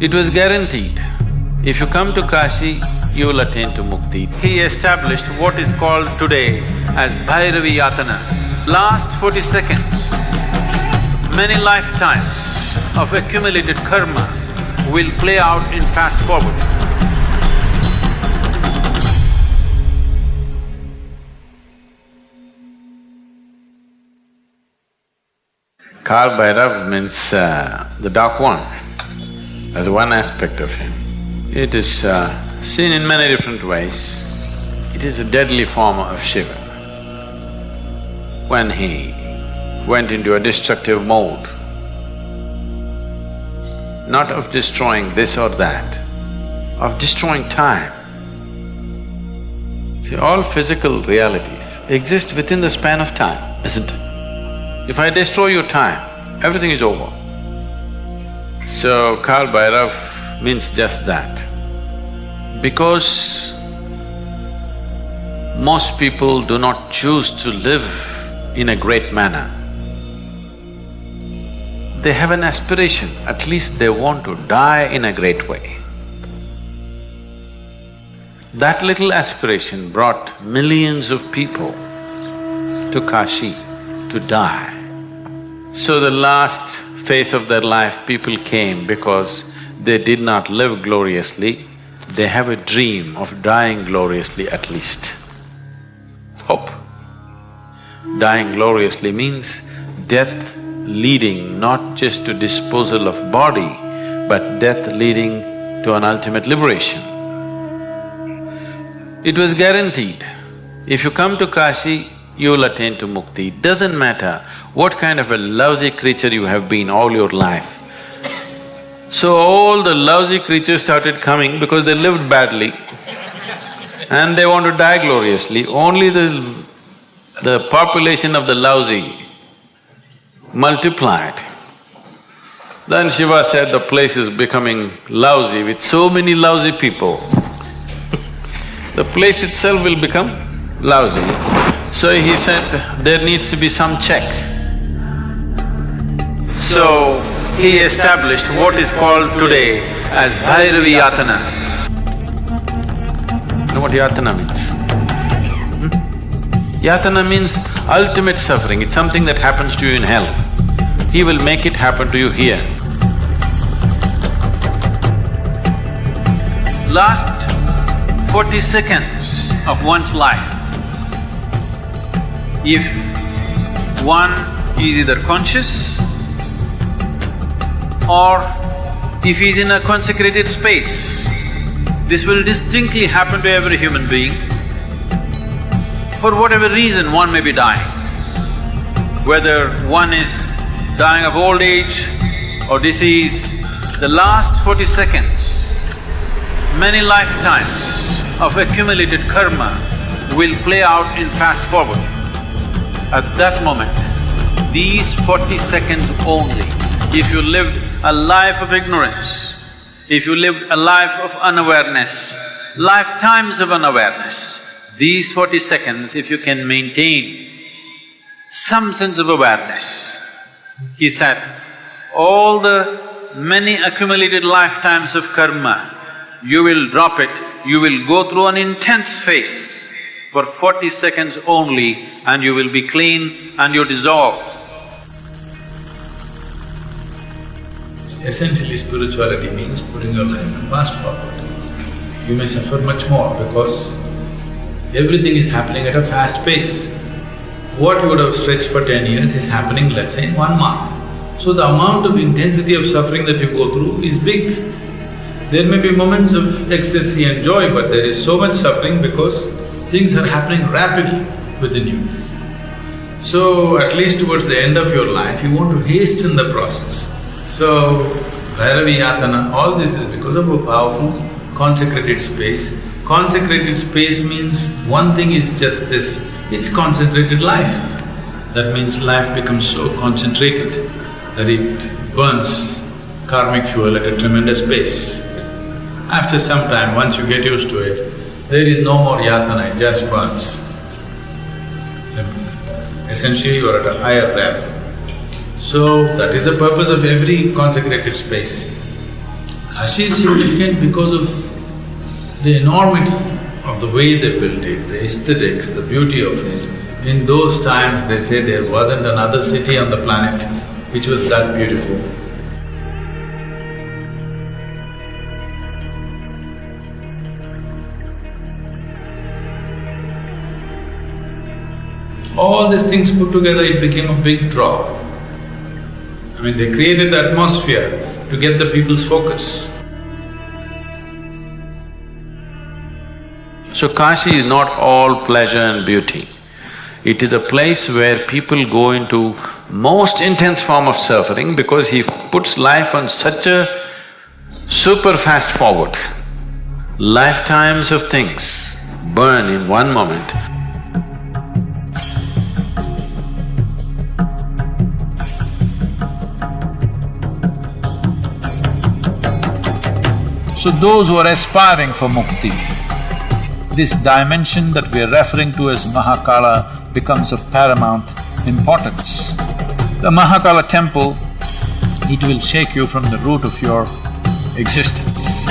It was guaranteed, if you come to Kashi, you will attain to mukti. He established what is called today as Bhairavi Yatana. Last 40 seconds, many lifetimes of accumulated karma will play out in fast forward. Kal Bhairav means the dark one, as one aspect of him. It is seen in many different ways. It is a deadly form of Shiva. When he went into a destructive mode, not of destroying this or that, of destroying time. See, all physical realities exist within the span of time, isn't it? If I destroy your time, everything is over. So, Kal Bhairav means just that. Because most people do not choose to live in a great manner, they have an aspiration, at least they want to die in a great way. That little aspiration brought millions of people to Kashi to die. So the last phase of their life, people came because they did not live gloriously, they have a dream of dying gloriously at least. Hope. Dying gloriously means death leading not just to disposal of body, but death leading to an ultimate liberation. It was guaranteed, if you come to Kashi, you will attain to mukti. Doesn't matter what kind of a lousy creature you have been all your life. So all the lousy creatures started coming because they lived badly and they want to die gloriously. Only the population of the lousy multiplied. Then Shiva said the place is becoming lousy with so many lousy people. The place itself will become lousy. So he said, there needs to be some check. So he established what is called today as Bhairavi Yatana. You know what Yatana means? Yatana means ultimate suffering, it's something that happens to you in hell. He will make it happen to you here. Last 40 seconds of one's life, if one is either conscious or if he is in a consecrated space, this will distinctly happen to every human being. For whatever reason, one may be dying. Whether one is dying of old age or disease, the last 40 seconds, many lifetimes of accumulated karma will play out in fast forward. At that moment, these 40 seconds only, if you lived a life of ignorance, if you lived a life of unawareness, lifetimes of unawareness, these 40 seconds, if you can maintain some sense of awareness, he said, all the many accumulated lifetimes of karma, you will drop it, you will go through an intense phase for 40 seconds only and you will be clean and you dissolve. Essentially, spirituality means putting your life in fast forward. You may suffer much more because everything is happening at a fast pace. What you would have stretched for 10 years is happening, let's say, in 1 month. So the amount of intensity of suffering that you go through is big. There may be moments of ecstasy and joy, but there is so much suffering because things are happening rapidly within you. So, at least towards the end of your life, you want to hasten the process. So, Bhairavi Yatana, all this is because of a powerful consecrated space. Consecrated space means one thing is just this, it's concentrated life. That means life becomes so concentrated that it burns karmic fuel at a tremendous pace. After some time, once you get used to it, there is no more yatana, it just burns. Simple. Essentially, you are at a higher rev. So, that is the purpose of every consecrated space. Kashi is significant because of the enormity of the way they built it, the aesthetics, the beauty of it. In those times, they say there wasn't another city on the planet which was that beautiful. All these things put together, it became a big draw. I mean, they created the atmosphere to get the people's focus. So Kashi is not all pleasure and beauty. It is a place where people go into most intense form of suffering because he puts life on such a super fast forward. Lifetimes of things burn in one moment. So those who are aspiring for mukti, this dimension that we are referring to as Mahakala becomes of paramount importance. The Mahakala temple, it will shake you from the root of your existence.